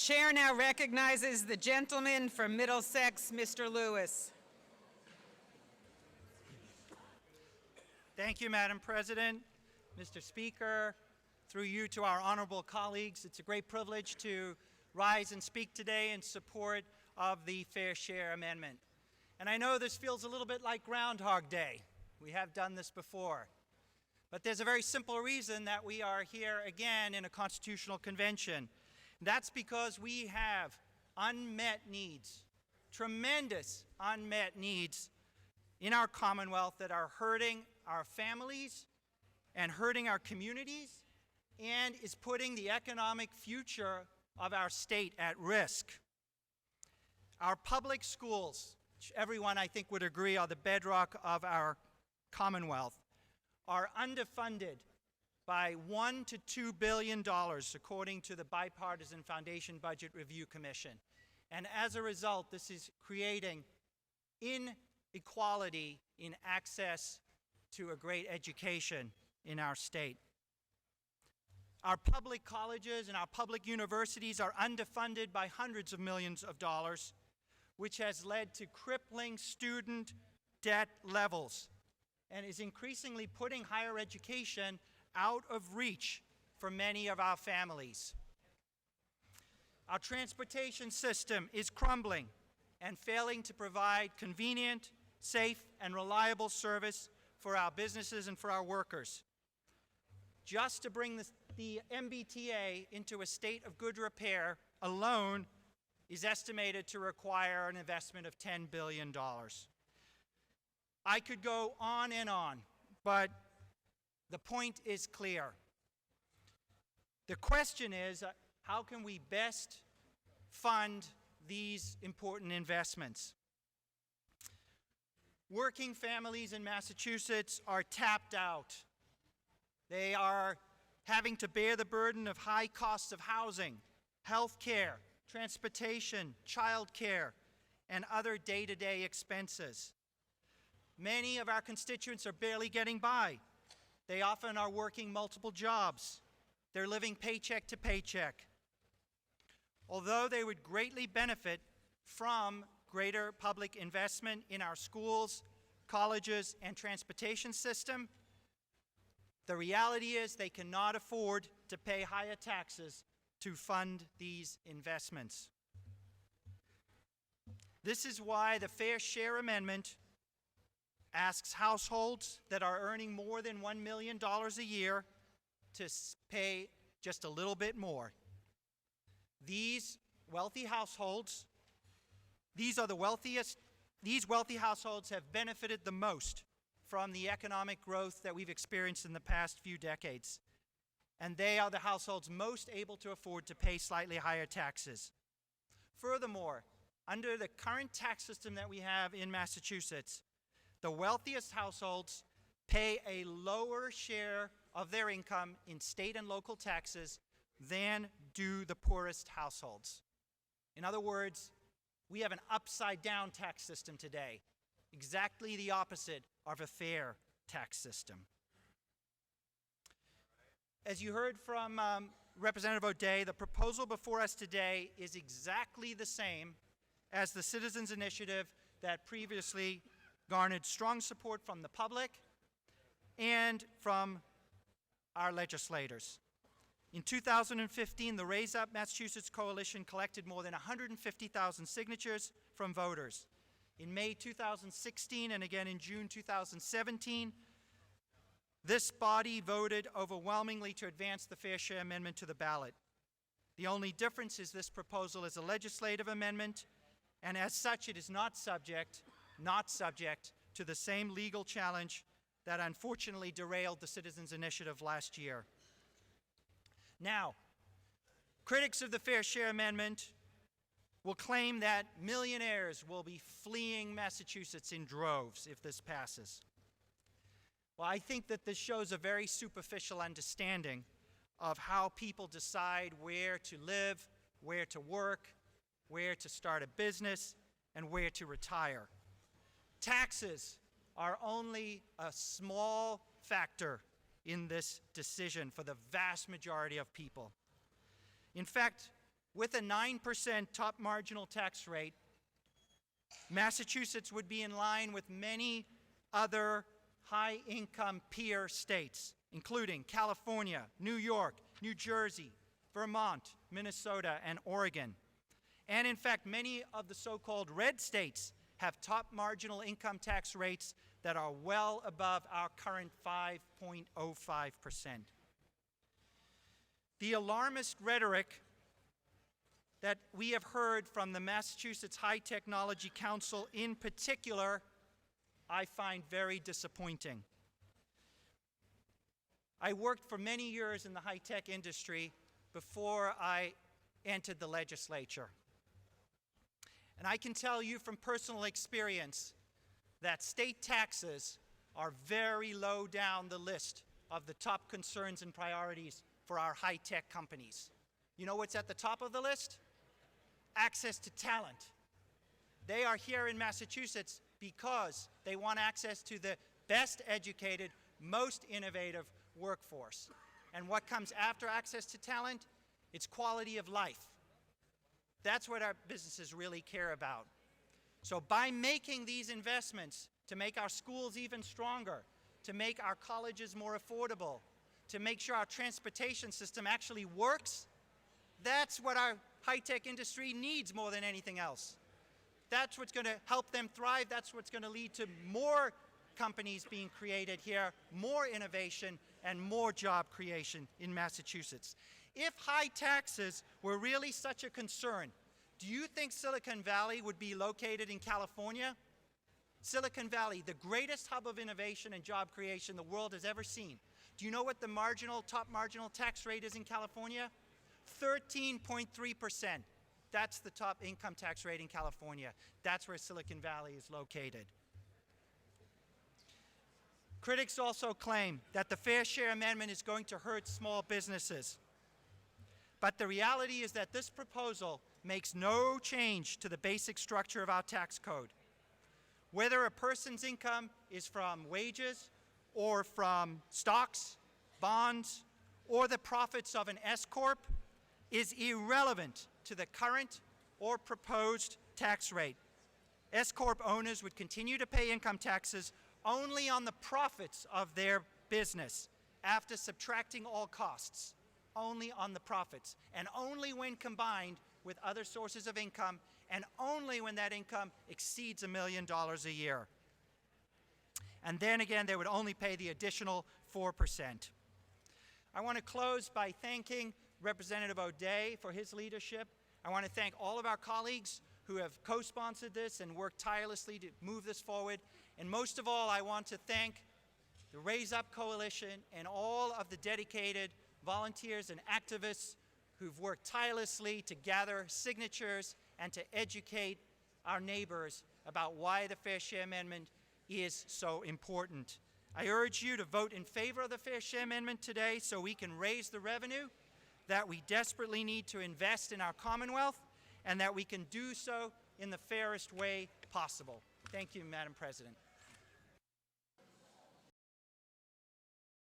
chair now recognizes the gentleman from Middlesex, Mr. Lewis. Thank you, Madam President, Mr. Speaker, through you to our honorable colleagues. It's a great privilege to rise and speak today in support of the Fair Share Amendment. And I know this feels a little bit like Groundhog Day. We have done this before. But there's a very simple reason that we are here again in a constitutional convention. That's because we have unmet needs, tremendous unmet needs in our Commonwealth that are hurting our families and hurting our communities and is putting the economic future of our state at risk. Our public schools, which everyone I think would agree are the bedrock of our Commonwealth, are underfunded by $1 to $2 billion, according to the Bipartisan Foundation Budget Review Commission. And as a result, this is creating inequality in access to a great education in our state. Our public colleges and our public universities are underfunded by hundreds of millions of dollars, which has led to crippling student debt levels and is increasingly putting higher education out of reach for many of our families. Our transportation system is crumbling and failing to provide convenient, safe, and reliable service for our businesses and for our workers. Just to bring the MBTA into a state of good repair alone is estimated to require an investment of $10 billion. I could go on, but the point is clear. The question is, how can we best fund these important investments? Working families in Massachusetts are tapped out. They are having to bear the burden of high costs of housing, health care, transportation, child care, and other day-to-day expenses. Many of our constituents are barely getting by. They often are working multiple jobs. They're living paycheck to paycheck. Although they would greatly benefit from greater public investment in our schools, colleges, and transportation system, the reality is they cannot afford to pay higher taxes to fund these investments. This is why the Fair Share Amendment asks households that are earning more than $1 million a year to pay just a little bit more. These wealthy households, these wealthy households have benefited the most from the economic growth that we've experienced in the past few decades. And they are the households most able to afford to pay slightly higher taxes. Furthermore, under the current tax system that we have in Massachusetts, the wealthiest households pay a lower share of their income in state and local taxes than do the poorest households. In other words, we have an upside-down tax system today, exactly the opposite of a fair tax system. As you heard from Representative O'Day, the proposal before us today is exactly the same as the Citizens Initiative that previously garnered strong support from the public and from our legislators. In 2015, the Raise Up Massachusetts Coalition collected more than 150,000 signatures from voters. In May 2016 and again in June 2017, this body voted overwhelmingly to advance the Fair Share Amendment to the ballot. The only difference is this proposal is a legislative amendment, and as such it is not subject to the same legal challenge that unfortunately derailed the Citizens Initiative last year. Now, critics of the Fair Share Amendment will claim that millionaires will be fleeing Massachusetts in droves if this passes. Well, I think that this shows a very superficial understanding of how people decide where to live, where to work, where to start a business, and where to retire. Taxes are only a small factor in this decision for the vast majority of people. In fact, with a 9% top marginal tax rate, Massachusetts would be in line with many other high-income peer states, including California, New York, New Jersey, Vermont, Minnesota, and Oregon. And in fact, many of the so-called red states have top marginal income tax rates that are well above our current 5.05%. The alarmist rhetoric that we have heard from the Massachusetts High Technology Council in particular, I find very disappointing. I worked for many years in the high-tech industry before I entered the legislature. And I can tell you from personal experience that state taxes are very low down the list of the top concerns and priorities for our high-tech companies. You know what's at the top of the list? Access to talent. They are here in Massachusetts because they want access to the best educated, most innovative workforce. And what comes after access to talent? It's quality of life. That's what our businesses really care about. So by making these investments to make our schools even stronger, to make our colleges more affordable, to make sure our transportation system actually works, that's what our high-tech industry needs more than anything else. That's what's going to help them thrive. That's what's going to lead to more companies being created here, more innovation, and more job creation in Massachusetts. If high taxes were really such a concern, do you think Silicon Valley would be located in California? Silicon Valley, the greatest hub of innovation and job creation the world has ever seen. Do you know what the top marginal tax rate is in California? 13.3%. That's the top income tax rate in California. That's where Silicon Valley is located. Critics also claim that the Fair Share Amendment is going to hurt small businesses. But the reality is that this proposal makes no change to the basic structure of our tax code. Whether a person's income is from wages or from stocks, bonds, or the profits of an S-corp is irrelevant to the current or proposed tax rate. S-corp owners would continue to pay income taxes only on the profits of their business after subtracting all costs, only on the profits, and only when combined with other sources of income, and only when that income exceeds $1 million a year. And then again, they would only pay the additional 4%. I want to close by thanking Representative O'Day for his leadership. I want to thank all of our colleagues who have co-sponsored this and worked tirelessly to move this forward. And most of all, I want to thank the Raise Up Coalition and all of the dedicated volunteers and activists who've worked tirelessly to gather signatures and to educate our neighbors about why the Fair Share Amendment is so important. I urge you to vote in favor of the Fair Share Amendment today so we can raise the revenue that we desperately need to invest in our Commonwealth, and that we can do so in the fairest way possible. Thank you, Madam President.